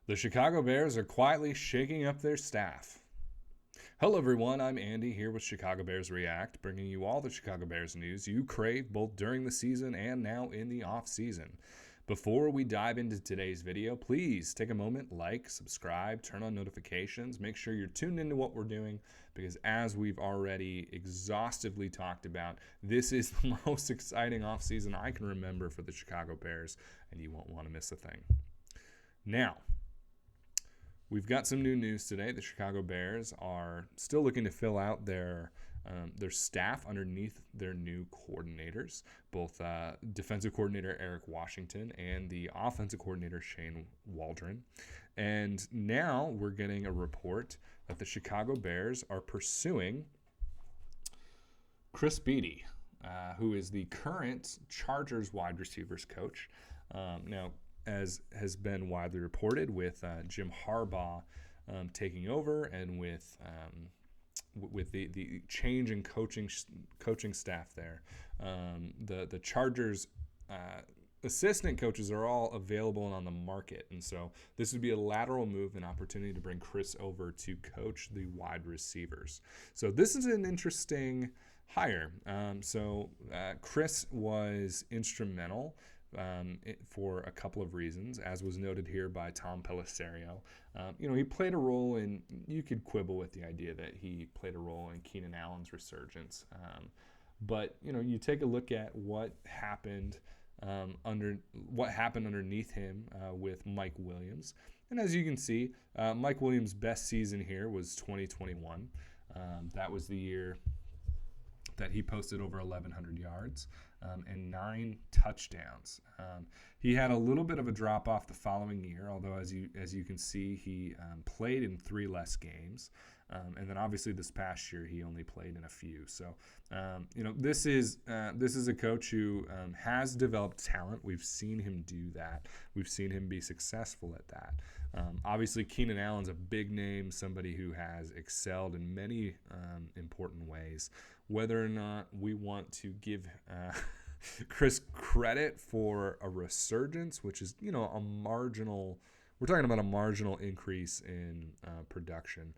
The Chicago Bears are quietly shaking up their staff. Hello, everyone. I'm Andy here with Chicago Bears React, bringing you all the Chicago Bears news you crave both during the season and now in the off season. Before we dive into today's video, please take a moment, like, subscribe, turn on notifications, make sure you're tuned into what we're doing, because as we've already exhaustively talked about, this is the most exciting offseason I can remember for the Chicago Bears, and you won't want to miss a thing. Now, we've got some new news today. The Chicago Bears are still looking to fill out their staff underneath their new coordinators, both defensive coordinator Eric Washington and the offensive coordinator Shane Waldron. And now we're getting a report that the Chicago Bears are pursuing Chris Beatty, who is the current Chargers wide receivers coach. Now, as has been widely reported, with Jim Harbaugh taking over, and with the change in coaching staff there, the Chargers assistant coaches are all available and on the market, and so this would be a lateral move, an opportunity to bring Chris over to coach the wide receivers. So this is an interesting hire. Chris was instrumental for a couple of reasons, as was noted here by Tom Pelissero. He played a role in, you could quibble with the idea that he played a role in Keenan Allen's resurgence. But you take a look at what happened underneath him with Mike Williams. And as you can see, Mike Williams' best season here was 2021. That was the year that he posted over 1,100 yards and 9 touchdowns. He had a little bit of a drop off the following year, although as you can see, he played in 3 less games. And then obviously this past year he only played in a few. So this is a coach who has developed talent. We've seen him do that. We've seen him be successful at that. Obviously Keenan Allen's a big name, somebody who has excelled in many important ways. Whether or not we want to give Chris credit for a resurgence, which is a marginal, we're talking about a marginal increase in production.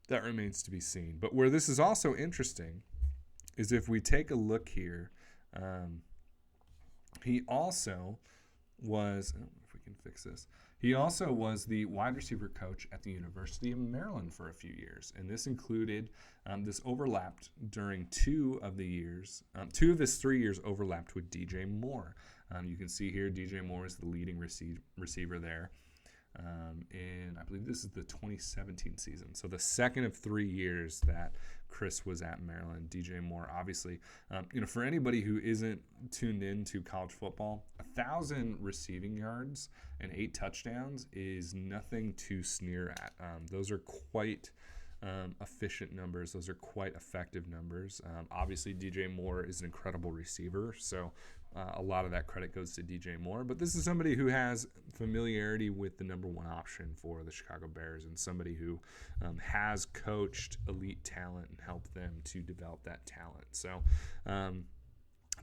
That remains to be seen. But where this is also interesting is if we take a look here, he also was, if we can fix this, he also was the wide receiver coach at the University of Maryland for a few years. And this included, this overlapped during 2 of the years, 2 of his 3 years overlapped with DJ Moore. You can see here DJ Moore is the leading receiver there. And I believe this is the 2017 season. So the second of 3 years that Chris was at Maryland, DJ Moore, obviously, for anybody who isn't tuned into college football, 1,000 receiving yards and 8 touchdowns is nothing to sneer at. Those are quite efficient numbers. Those are quite effective numbers. Obviously, DJ Moore is an incredible receiver, so a lot of that credit goes to DJ Moore. But this is somebody who has familiarity with the number 1 option for the Chicago Bears, and somebody who has coached elite talent and helped them to develop that talent. So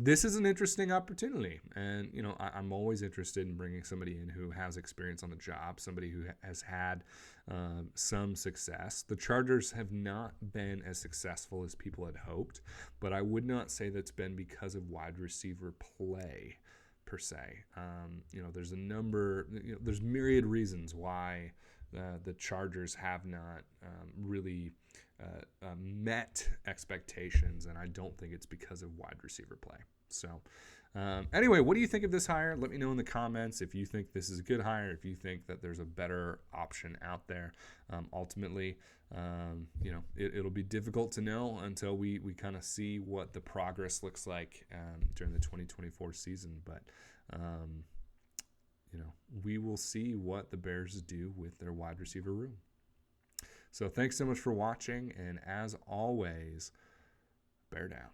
this is an interesting opportunity, and I'm always interested in bringing somebody in who has experience on the job, somebody who has had some success. The Chargers have not been as successful as people had hoped, but I would not say that's been because of wide receiver play per se. There's a number, there's myriad reasons why the Chargers have not really met expectations, and I don't think it's because of wide receiver play. So anyway, what do you think of this hire? Let me know in the comments if you think this is a good hire, if you think that there's a better option out there. Ultimately, it'll be difficult to know until we kind of see what the progress looks like during the 2024 season. But we will see what the Bears do with their wide receiver room. So thanks so much for watching, and as always, bear down.